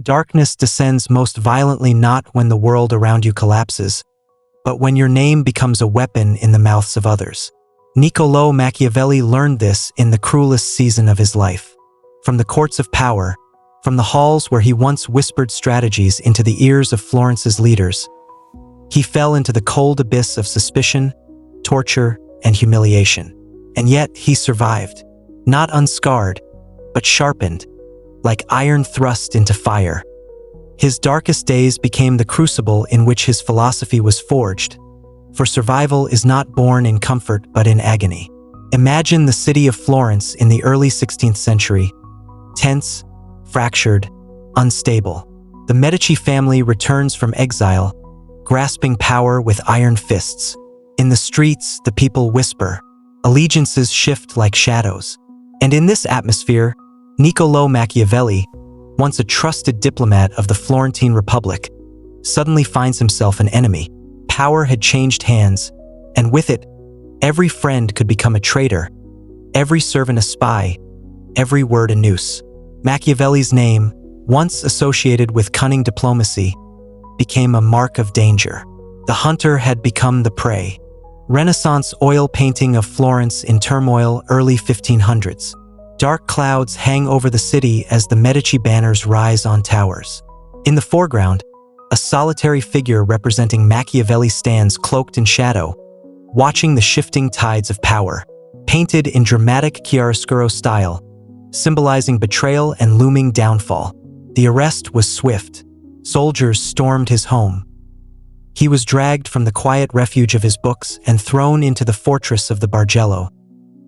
Darkness descends most violently not when the world around you collapses, but when your name becomes a weapon in the mouths of others. Niccolò Machiavelli learned this in the cruelest season of his life. From the courts of power, from the halls where he once whispered strategies into the ears of Florence's leaders, he fell into the cold abyss of suspicion, torture, and humiliation. And yet he survived, not unscarred, but sharpened, like iron thrust into fire. His darkest days became the crucible in which his philosophy was forged, for survival is not born in comfort but in agony. Imagine the city of Florence in the early 16th century, tense, fractured, unstable. The Medici family returns from exile, grasping power with iron fists. In the streets, the people whisper. Allegiances shift like shadows. And in this atmosphere, Niccolò Machiavelli, once a trusted diplomat of the Florentine Republic, suddenly finds himself an enemy. Power had changed hands, and with it, every friend could become a traitor, every servant a spy, every word a noose. Machiavelli's name, once associated with cunning diplomacy, became a mark of danger. The hunter had become the prey. Renaissance oil painting of Florence in turmoil, early 1500s. Dark clouds hang over the city as the Medici banners rise on towers. In the foreground, a solitary figure representing Machiavelli stands cloaked in shadow, watching the shifting tides of power, painted in dramatic chiaroscuro style, symbolizing betrayal and looming downfall. The arrest was swift. Soldiers stormed his home. He was dragged from the quiet refuge of his books and thrown into the fortress of the Bargello,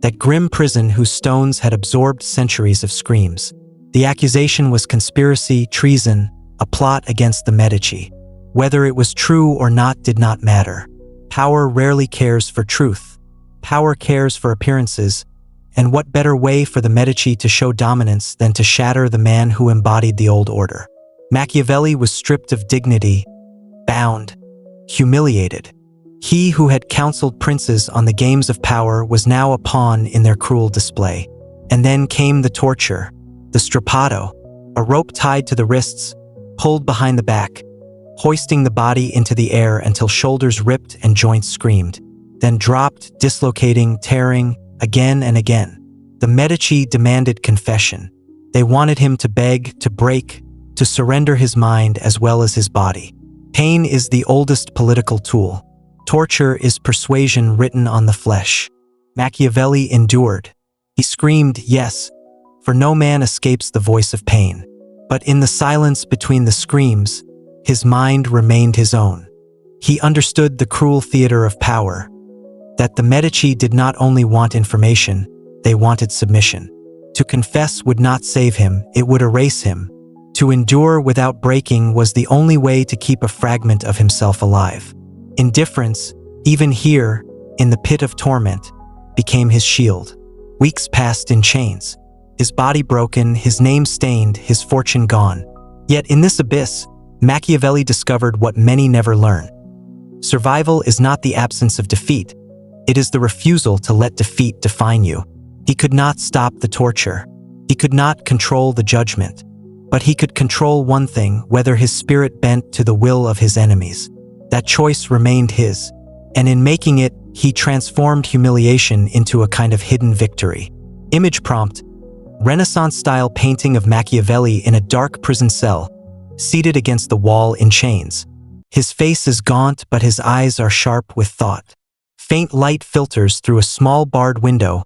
that grim prison whose stones had absorbed centuries of screams. The accusation was conspiracy, treason, a plot against the Medici. Whether it was true or not did not matter. Power rarely cares for truth. Power cares for appearances, and what better way for the Medici to show dominance than to shatter the man who embodied the old order? Machiavelli was stripped of dignity, bound, humiliated. He who had counseled princes on the games of power was now a pawn in their cruel display. And then came the torture, the strappado, a rope tied to the wrists, pulled behind the back, hoisting the body into the air until shoulders ripped and joints screamed, then dropped, dislocating, tearing, again and again. The Medici demanded confession. They wanted him to beg, to break, to surrender his mind as well as his body. Pain is the oldest political tool. Torture is persuasion written on the flesh. Machiavelli endured. He screamed, yes, for no man escapes the voice of pain. But in the silence between the screams, his mind remained his own. He understood the cruel theater of power, that the Medici did not only want information, they wanted submission. To confess would not save him, it would erase him. To endure without breaking was the only way to keep a fragment of himself alive. Indifference, even here, in the pit of torment, became his shield. Weeks passed in chains. His body broken, his name stained, his fortune gone. Yet in this abyss, Machiavelli discovered what many never learn. Survival is not the absence of defeat. It is the refusal to let defeat define you. He could not stop the torture. He could not control the judgment. But he could control one thing, whether his spirit bent to the will of his enemies. That choice remained his, and in making it, he transformed humiliation into a kind of hidden victory. Image prompt: Renaissance-style painting of Machiavelli in a dark prison cell, seated against the wall in chains. His face is gaunt, but his eyes are sharp with thought. Faint light filters through a small barred window,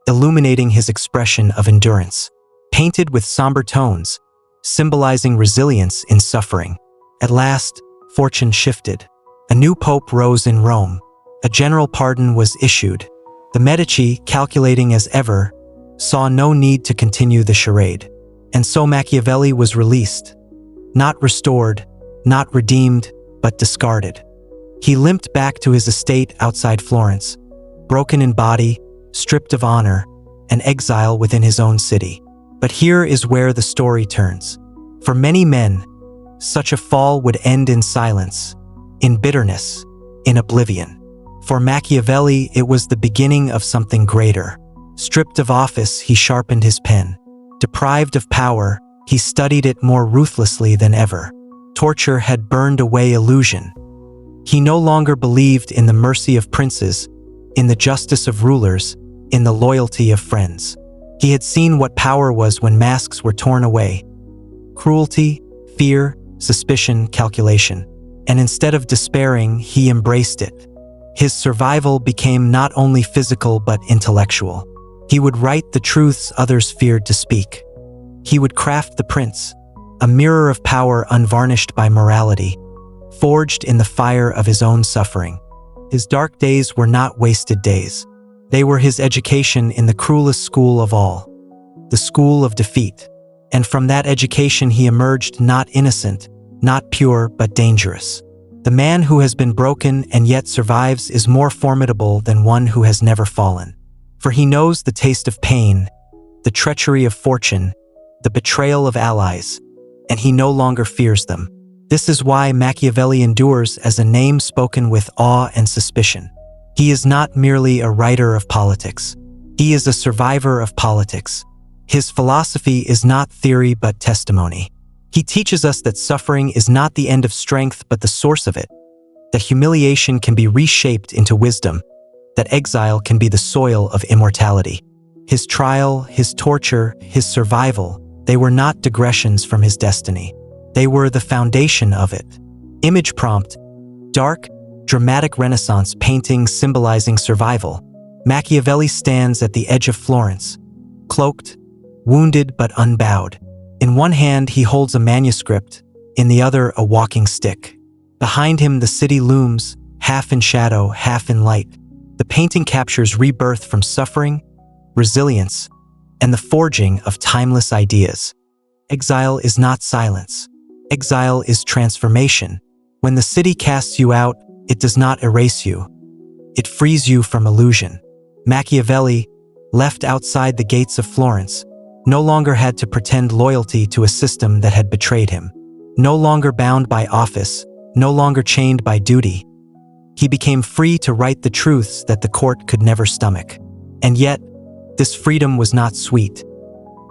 illuminating his expression of endurance. Painted with somber tones, symbolizing resilience in suffering. At last, fortune shifted. A new pope rose in Rome. A general pardon was issued. The Medici, calculating as ever, saw no need to continue the charade. And so Machiavelli was released. Not restored, not redeemed, but discarded. He limped back to his estate outside Florence, broken in body, stripped of honor, an exile within his own city. But here is where the story turns. For many men, such a fall would end in silence, in bitterness, in oblivion. For Machiavelli, it was the beginning of something greater. Stripped of office, he sharpened his pen. Deprived of power, He studied it more ruthlessly than ever. Torture had burned away illusion. He no longer believed in the mercy of princes, in the justice of rulers, in the loyalty of friends. He had seen what power was when masks were torn away. Cruelty, fear, suspicion, calculation. And instead of despairing, he embraced it. His survival became not only physical but intellectual. He would write the truths others feared to speak. He would craft the prince, a mirror of power unvarnished by morality, forged in the fire of his own suffering. His dark days were not wasted days. They were his education in the cruelest school of all, the school of defeat. And from that education he emerged not innocent, not pure, but dangerous. The man who has been broken and yet survives is more formidable than one who has never fallen. For he knows the taste of pain, the treachery of fortune, the betrayal of allies, and he no longer fears them. This is why Machiavelli endures as a name spoken with awe and suspicion. He is not merely a writer of politics. He is a survivor of politics. His philosophy is not theory but testimony. He teaches us that suffering is not the end of strength but the source of it, that humiliation can be reshaped into wisdom, that exile can be the soil of immortality. His trial, his torture, his survival, they were not digressions from his destiny. They were the foundation of it. Image prompt: dark, dramatic Renaissance painting symbolizing survival. Machiavelli stands at the edge of Florence, cloaked, wounded but unbowed. In one hand he holds a manuscript, in the other a walking stick. Behind him the city looms, half in shadow, half in light. The painting captures rebirth from suffering, resilience, and the forging of timeless ideas. Exile is not silence. Exile is transformation. When the city casts you out, it does not erase you. It frees you from illusion. Machiavelli, left outside the gates of Florence, no longer had to pretend loyalty to a system that had betrayed him. No longer bound by office, no longer chained by duty. He became free to write the truths that the court could never stomach. And yet, this freedom was not sweet.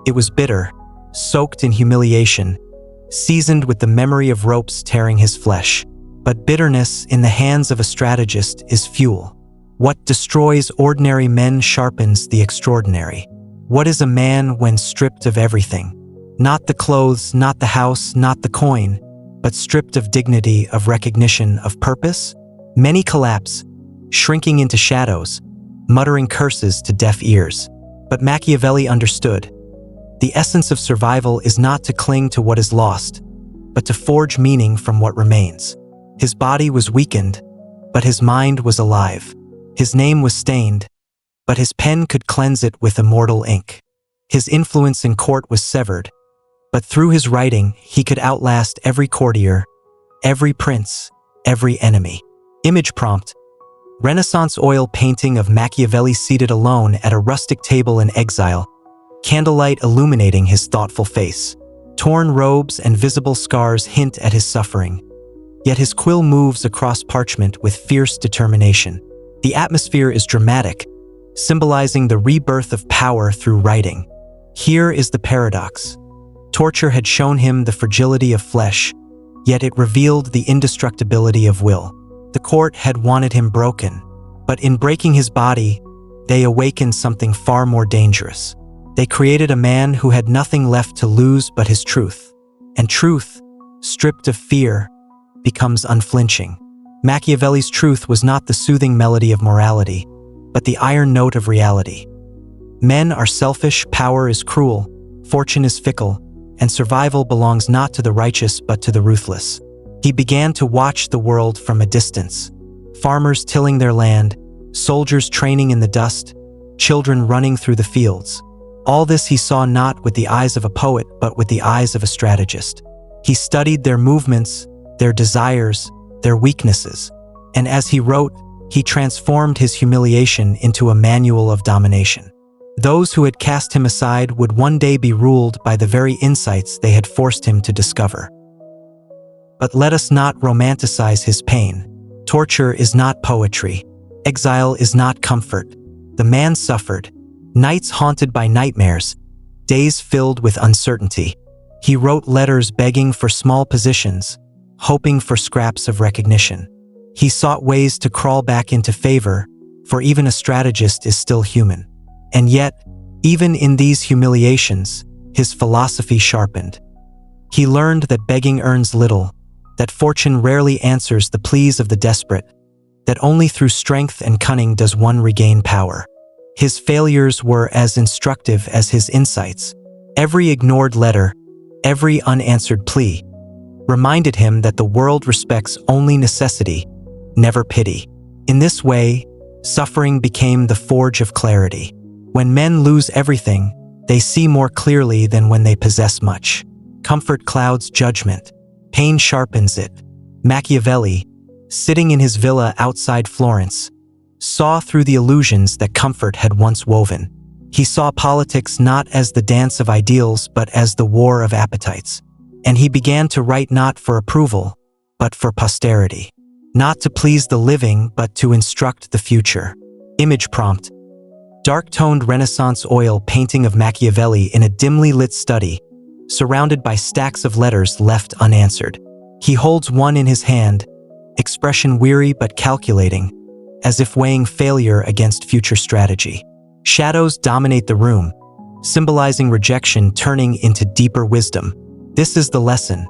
It was bitter, soaked in humiliation, seasoned with the memory of ropes tearing his flesh. But bitterness in the hands of a strategist is fuel. What destroys ordinary men sharpens the extraordinary. What is a man when stripped of everything? Not the clothes, not the house, not the coin, but stripped of dignity, of recognition, of purpose? Many collapse, shrinking into shadows, muttering curses to deaf ears. But Machiavelli understood. The essence of survival is not to cling to what is lost, but to forge meaning from what remains. His body was weakened, but his mind was alive. His name was stained, but his pen could cleanse it with immortal ink. His influence in court was severed, but through his writing he could outlast every courtier, every prince, every enemy. Image prompt: Renaissance oil painting of Machiavelli seated alone at a rustic table in exile, candlelight illuminating his thoughtful face. Torn robes and visible scars hint at his suffering, yet his quill moves across parchment with fierce determination. The atmosphere is dramatic, symbolizing the rebirth of power through writing. Here is the paradox. Torture had shown him the fragility of flesh, yet it revealed the indestructibility of will. The court had wanted him broken, but in breaking his body, they awakened something far more dangerous. They created a man who had nothing left to lose but his truth. And truth, stripped of fear, becomes unflinching. Machiavelli's truth was not the soothing melody of morality, but the iron note of reality. Men are selfish, power is cruel, fortune is fickle, and survival belongs not to the righteous but to the ruthless. He began to watch the world from a distance. Farmers tilling their land, soldiers training in the dust, children running through the fields. All this he saw not with the eyes of a poet but with the eyes of a strategist. He studied their movements, their desires, their weaknesses, and as he wrote, he transformed his humiliation into a manual of domination. Those who had cast him aside would one day be ruled by the very insights they had forced him to discover. But let us not romanticize his pain. Torture is not poetry. Exile is not comfort. The man suffered, nights haunted by nightmares, days filled with uncertainty. He wrote letters begging for small positions, hoping for scraps of recognition. He sought ways to crawl back into favor, for even a strategist is still human. And yet, even in these humiliations, his philosophy sharpened. He learned that begging earns little, that fortune rarely answers the pleas of the desperate, that only through strength and cunning does one regain power. His failures were as instructive as his insights. Every ignored letter, every unanswered plea, reminded him that the world respects only necessity, never pity. In this way, suffering became the forge of clarity. When men lose everything, they see more clearly than when they possess much. Comfort clouds judgment. Pain sharpens it. Machiavelli, sitting in his villa outside Florence, saw through the illusions that comfort had once woven. He saw politics not as the dance of ideals but as the war of appetites. And he began to write not for approval, but for posterity. Not to please the living, but to instruct the future. Image prompt: dark-toned Renaissance oil painting of Machiavelli in a dimly lit study, surrounded by stacks of letters left unanswered. He holds one in his hand, expression weary but calculating, as if weighing failure against future strategy. Shadows dominate the room, symbolizing rejection turning into deeper wisdom. This is the lesson.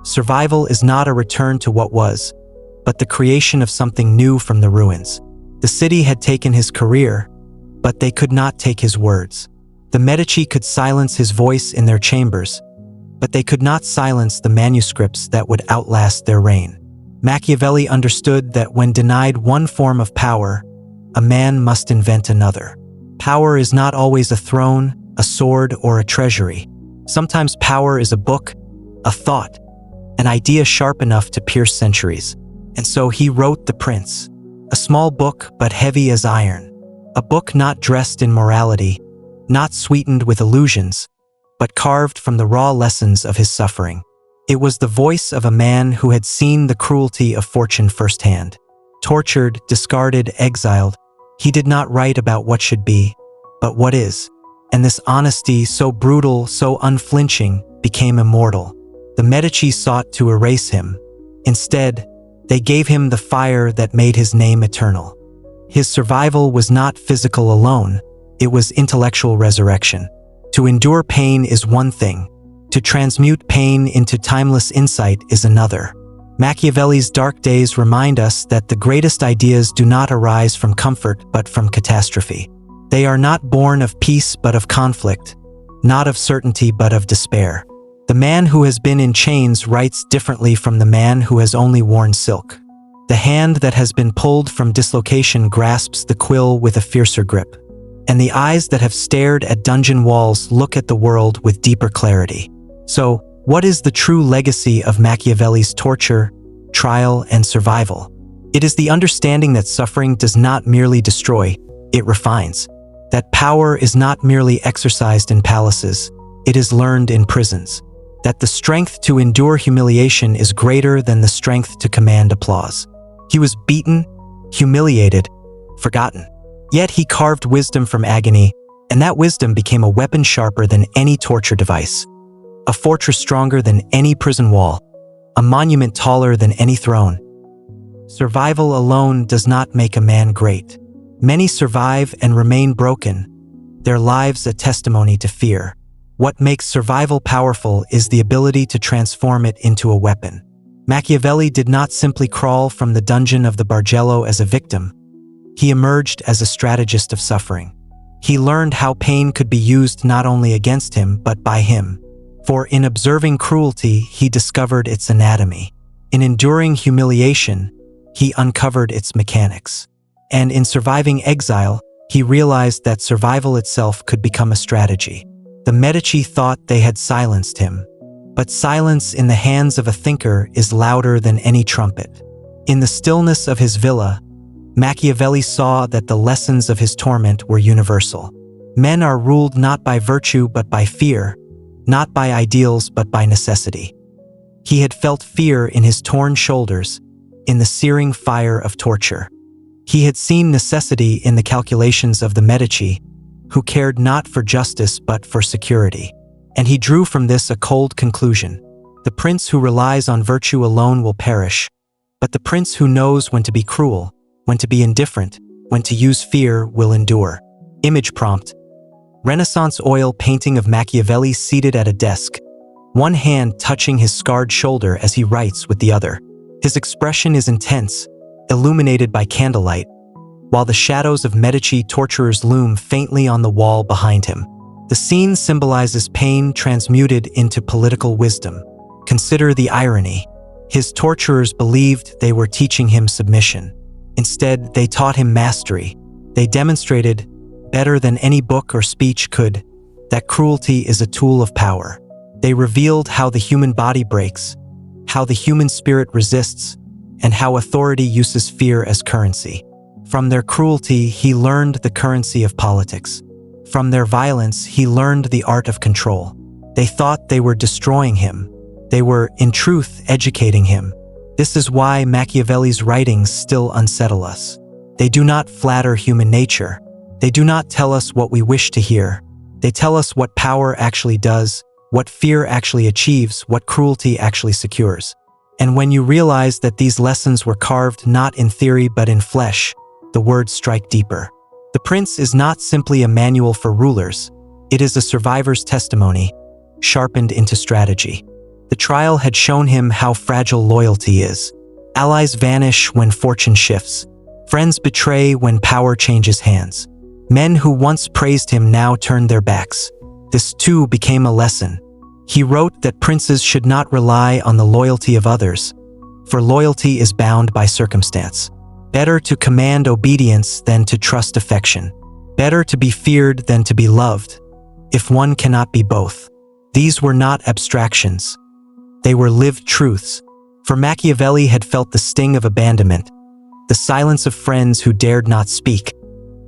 Survival is not a return to what was, but the creation of something new from the ruins. The city had taken his career, but they could not take his words. The Medici could silence his voice in their chambers, but they could not silence the manuscripts that would outlast their reign. Machiavelli understood that when denied one form of power, a man must invent another. Power is not always a throne, a sword, or a treasury. Sometimes power is a book, a thought, an idea sharp enough to pierce centuries. And so he wrote The Prince, a small book but heavy as iron, a book not dressed in morality, not sweetened with illusions, but carved from the raw lessons of his suffering. It was the voice of a man who had seen the cruelty of fortune firsthand. Tortured, discarded, exiled, he did not write about what should be, but what is. And this honesty, so brutal, so unflinching, became immortal. The Medici sought to erase him. Instead, they gave him the fire that made his name eternal. His survival was not physical alone, it was intellectual resurrection. To endure pain is one thing, to transmute pain into timeless insight is another. Machiavelli's dark days remind us that the greatest ideas do not arise from comfort but from catastrophe. They are not born of peace but of conflict, not of certainty but of despair. The man who has been in chains writes differently from the man who has only worn silk. The hand that has been pulled from dislocation grasps the quill with a fiercer grip, and the eyes that have stared at dungeon walls look at the world with deeper clarity. So, what is the true legacy of Machiavelli's torture, trial, and survival? It is the understanding that suffering does not merely destroy, it refines. That power is not merely exercised in palaces, it is learned in prisons. That the strength to endure humiliation is greater than the strength to command applause. He was beaten, humiliated, forgotten. Yet he carved wisdom from agony, and that wisdom became a weapon sharper than any torture device, a fortress stronger than any prison wall, a monument taller than any throne. Survival alone does not make a man great. Many survive and remain broken, their lives a testimony to fear. What makes survival powerful is the ability to transform it into a weapon. Machiavelli did not simply crawl from the dungeon of the Bargello as a victim. He emerged as a strategist of suffering. He learned how pain could be used not only against him but by him. For in observing cruelty, he discovered its anatomy. In enduring humiliation, he uncovered its mechanics. And in surviving exile, he realized that survival itself could become a strategy. The Medici thought they had silenced him, but silence in the hands of a thinker is louder than any trumpet. In the stillness of his villa, Machiavelli saw that the lessons of his torment were universal. Men are ruled not by virtue but by fear, not by ideals but by necessity. He had felt fear in his torn shoulders, in the searing fire of torture. He had seen necessity in the calculations of the Medici, who cared not for justice but for security. And he drew from this a cold conclusion. The prince who relies on virtue alone will perish, but the prince who knows when to be cruel, when to be indifferent, when to use fear will endure. Image prompt. Renaissance oil painting of Machiavelli seated at a desk, one hand touching his scarred shoulder as he writes with the other. His expression is intense, illuminated by candlelight, while the shadows of Medici torturers loom faintly on the wall behind him. The scene symbolizes pain transmuted into political wisdom. Consider the irony. His torturers believed they were teaching him submission. Instead, they taught him mastery. They demonstrated, better than any book or speech could, that cruelty is a tool of power. They revealed how the human body breaks, how the human spirit resists, and how authority uses fear as currency. From their cruelty, he learned the currency of politics. From their violence, he learned the art of control. They thought they were destroying him. They were, in truth, educating him. This is why Machiavelli's writings still unsettle us. They do not flatter human nature. They do not tell us what we wish to hear. They tell us what power actually does, what fear actually achieves, what cruelty actually secures. And when you realize that these lessons were carved not in theory but in flesh, the words strike deeper. The Prince is not simply a manual for rulers. It is a survivor's testimony, sharpened into strategy. The trial had shown him how fragile loyalty is. Allies vanish when fortune shifts. Friends betray when power changes hands. Men who once praised him now turned their backs. This too became a lesson. He wrote that princes should not rely on the loyalty of others, for loyalty is bound by circumstance. Better to command obedience than to trust affection. Better to be feared than to be loved, if one cannot be both. These were not abstractions. They were lived truths. For Machiavelli had felt the sting of abandonment, the silence of friends who dared not speak,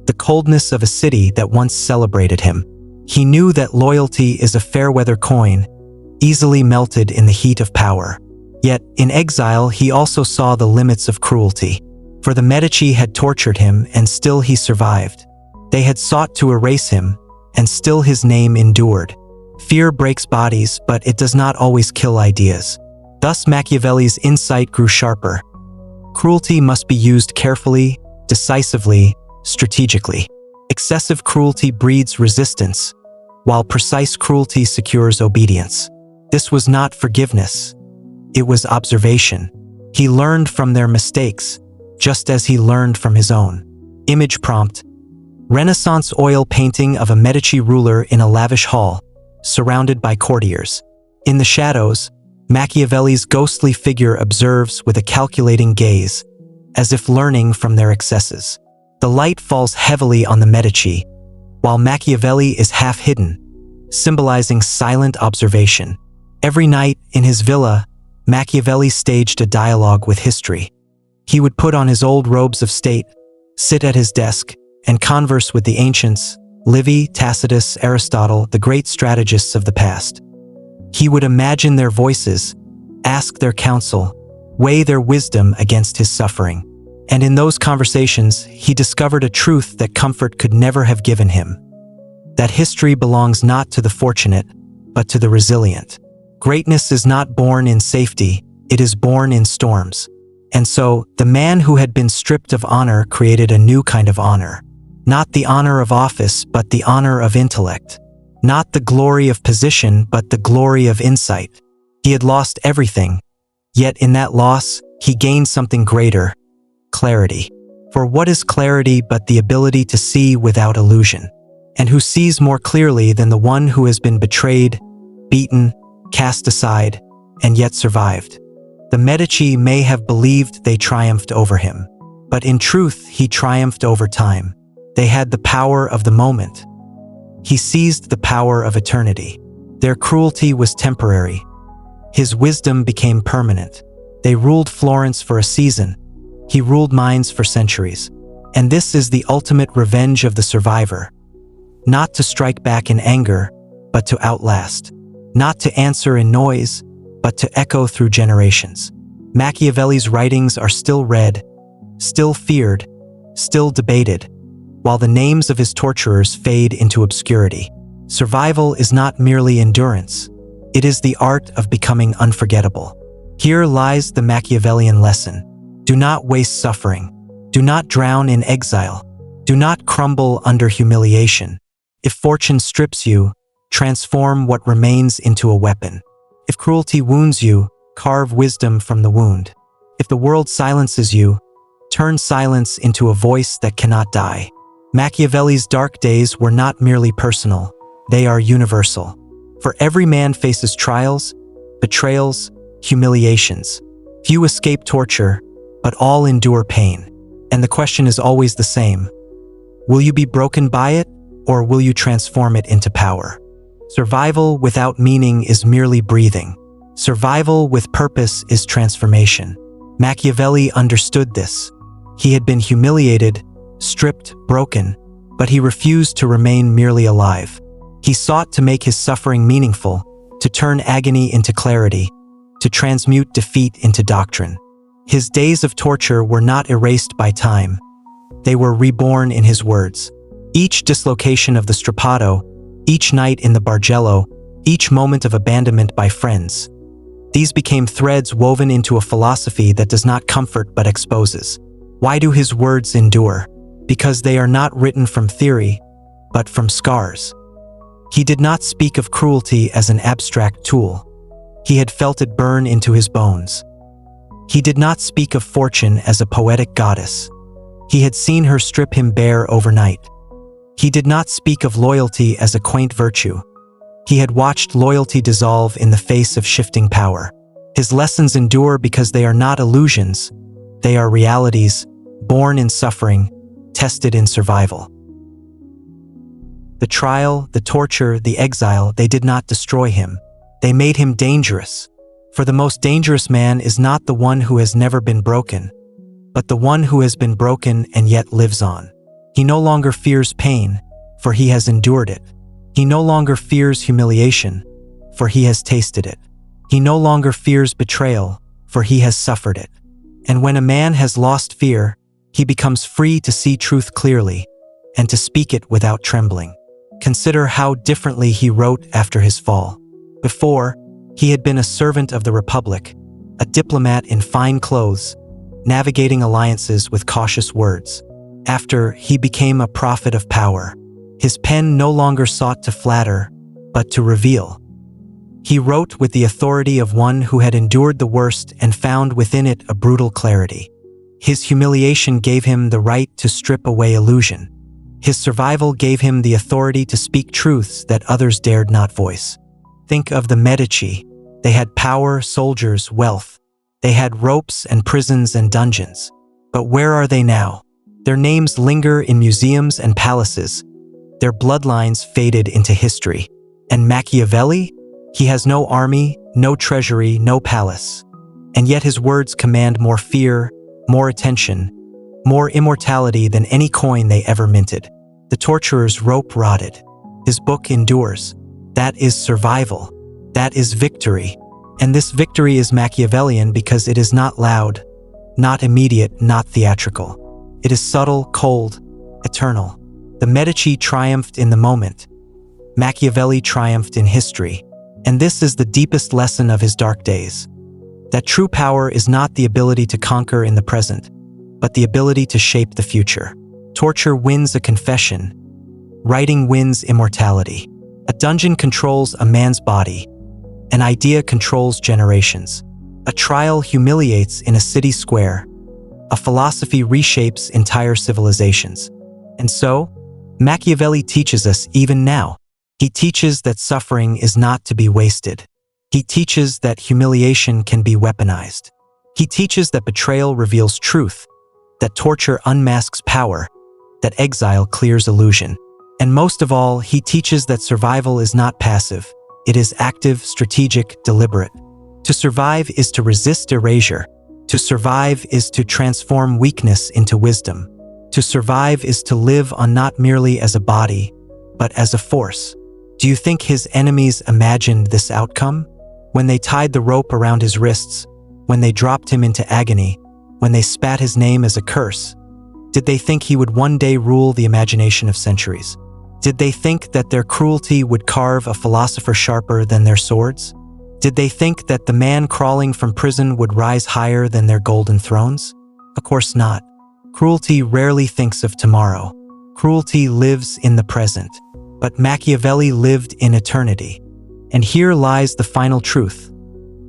the coldness of a city that once celebrated him. He knew that loyalty is a fair-weather coin, easily melted in the heat of power. Yet, in exile, he also saw the limits of cruelty. For the Medici had tortured him, and still he survived. They had sought to erase him, and still his name endured. Fear breaks bodies, but it does not always kill ideas. Thus Machiavelli's insight grew sharper. Cruelty must be used carefully, decisively, strategically. Excessive cruelty breeds resistance, while precise cruelty secures obedience. This was not forgiveness. It was observation. He learned from their mistakes, just as he learned from his own. Image prompt. Renaissance oil painting of a Medici ruler in a lavish hall, surrounded by courtiers. In the shadows, Machiavelli's ghostly figure observes with a calculating gaze, as if learning from their excesses. The light falls heavily on the Medici, while Machiavelli is half hidden, symbolizing silent observation. Every night, in his villa, Machiavelli staged a dialogue with history. He would put on his old robes of state, sit at his desk, and converse with the ancients, Livy, Tacitus, Aristotle, the great strategists of the past. He would imagine their voices, ask their counsel, weigh their wisdom against his suffering. And in those conversations, he discovered a truth that comfort could never have given him. That history belongs not to the fortunate, but to the resilient. Greatness is not born in safety, it is born in storms. And so, the man who had been stripped of honor created a new kind of honor. Not the honor of office, but the honor of intellect. Not the glory of position, but the glory of insight. He had lost everything, yet in that loss, he gained something greater: clarity. For what is clarity but the ability to see without illusion? And who sees more clearly than the one who has been betrayed, beaten, cast aside, and yet survived? The Medici may have believed they triumphed over him, but in truth he triumphed over time. They had the power of the moment. He seized the power of eternity. Their cruelty was temporary. His wisdom became permanent. They ruled Florence for a season. He ruled minds for centuries. And this is the ultimate revenge of the survivor. Not to strike back in anger, but to outlast. Not to answer in noise, but to echo through generations. Machiavelli's writings are still read, still feared, still debated, while the names of his torturers fade into obscurity. Survival is not merely endurance. It is the art of becoming unforgettable. Here lies the Machiavellian lesson. Do not waste suffering. Do not drown in exile. Do not crumble under humiliation. If fortune strips you, transform what remains into a weapon. If cruelty wounds you, carve wisdom from the wound. If the world silences you, turn silence into a voice that cannot die. Machiavelli's dark days were not merely personal, they are universal. For every man faces trials, betrayals, humiliations. Few escape torture, but all endure pain. And the question is always the same. Will you be broken by it, or will you transform it into power? Survival without meaning is merely breathing. Survival with purpose is transformation. Machiavelli understood this. He had been humiliated, stripped, broken, but he refused to remain merely alive. He sought to make his suffering meaningful, to turn agony into clarity, to transmute defeat into doctrine. His days of torture were not erased by time. They were reborn in his words. Each dislocation of the strappado, each night in the bargello, each moment of abandonment by friends. These became threads woven into a philosophy that does not comfort but exposes. Why do his words endure? Because they are not written from theory, but from scars. He did not speak of cruelty as an abstract tool. He had felt it burn into his bones. He did not speak of fortune as a poetic goddess. He had seen her strip him bare overnight. He did not speak of loyalty as a quaint virtue. He had watched loyalty dissolve in the face of shifting power. His lessons endure because they are not illusions. They are realities, born in suffering, tested in survival. The trial, the torture, the exile, they did not destroy him. They made him dangerous. For the most dangerous man is not the one who has never been broken, but the one who has been broken and yet lives on. He no longer fears pain, for he has endured it. He no longer fears humiliation, for he has tasted it. He no longer fears betrayal, for he has suffered it. And when a man has lost fear, he becomes free to see truth clearly and to speak it without trembling. Consider how differently he wrote after his fall. Before, he had been a servant of the Republic, a diplomat in fine clothes, navigating alliances with cautious words. After, he became a prophet of power. His pen no longer sought to flatter, but to reveal. He wrote with the authority of one who had endured the worst and found within it a brutal clarity. His humiliation gave him the right to strip away illusion. His survival gave him the authority to speak truths that others dared not voice. Think of the Medici. They had power, soldiers, wealth. They had ropes and prisons and dungeons. But where are they now? Their names linger in museums and palaces. Their bloodlines faded into history. And Machiavelli? He has no army, no treasury, no palace. And yet his words command more fear, more attention, more immortality than any coin they ever minted. The torturer's rope rotted. His book endures. That is survival. That is victory. And this victory is Machiavellian because it is not loud, not immediate, not theatrical. It is subtle, cold, eternal. The Medici triumphed in the moment. Machiavelli triumphed in history. And this is the deepest lesson of his dark days. That true power is not the ability to conquer in the present, but the ability to shape the future. Torture wins a confession. Writing wins immortality. A dungeon controls a man's body. An idea controls generations. A trial humiliates in a city square. A philosophy reshapes entire civilizations. And so, Machiavelli teaches us even now. He teaches that suffering is not to be wasted. He teaches that humiliation can be weaponized. He teaches that betrayal reveals truth, that torture unmasks power, that exile clears illusion. And most of all, he teaches that survival is not passive. It is active, strategic, deliberate. To survive is to resist erasure. To survive is to transform weakness into wisdom. To survive is to live on not merely as a body, but as a force. Do you think his enemies imagined this outcome? When they tied the rope around his wrists, when they dropped him into agony, when they spat his name as a curse, did they think he would one day rule the imagination of centuries? Did they think that their cruelty would carve a philosopher sharper than their swords? Did they think that the man crawling from prison would rise higher than their golden thrones? Of course not. Cruelty rarely thinks of tomorrow. Cruelty lives in the present. But Machiavelli lived in eternity. And here lies the final truth.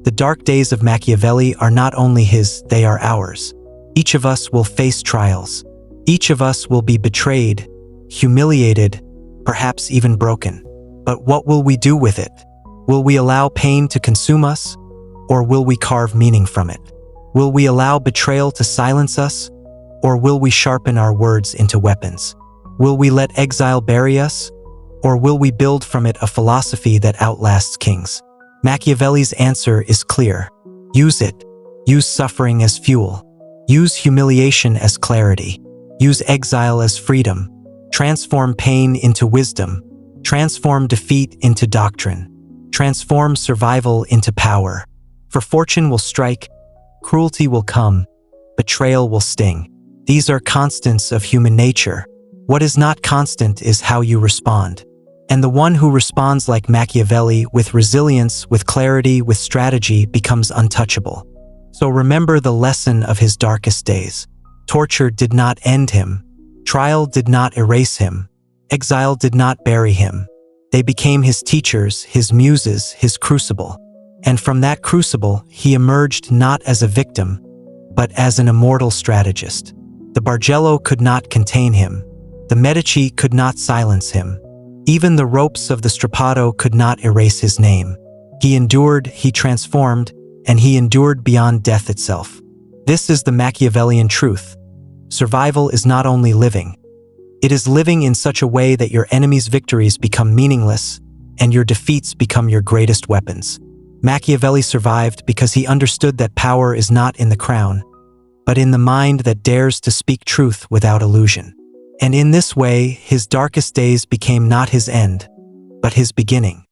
The dark days of Machiavelli are not only his, they are ours. Each of us will face trials. Each of us will be betrayed, humiliated, perhaps even broken. But what will we do with it? Will we allow pain to consume us? Or will we carve meaning from it? Will we allow betrayal to silence us? Or will we sharpen our words into weapons? Will we let exile bury us? Or will we build from it a philosophy that outlasts kings? Machiavelli's answer is clear. Use it. Use suffering as fuel. Use humiliation as clarity. Use exile as freedom. Transform pain into wisdom. Transform defeat into doctrine. Transform survival into power. For fortune will strike, cruelty will come, betrayal will sting. These are constants of human nature. What is not constant is how you respond. And the one who responds like Machiavelli, with resilience, with clarity, with strategy, becomes untouchable. So remember the lesson of his darkest days. Torture did not end him. Trial did not erase him. Exile did not bury him. They became his teachers, his muses, his crucible. And from that crucible, he emerged not as a victim, but as an immortal strategist. The Bargello could not contain him. The Medici could not silence him. Even the ropes of the strappado could not erase his name. He endured, he transformed, and he endured beyond death itself. This is the Machiavellian truth. Survival is not only living. It is living in such a way that your enemy's victories become meaningless and your defeats become your greatest weapons. Machiavelli survived because he understood that power is not in the crown, but in the mind that dares to speak truth without illusion. And in this way, his darkest days became not his end, but his beginning.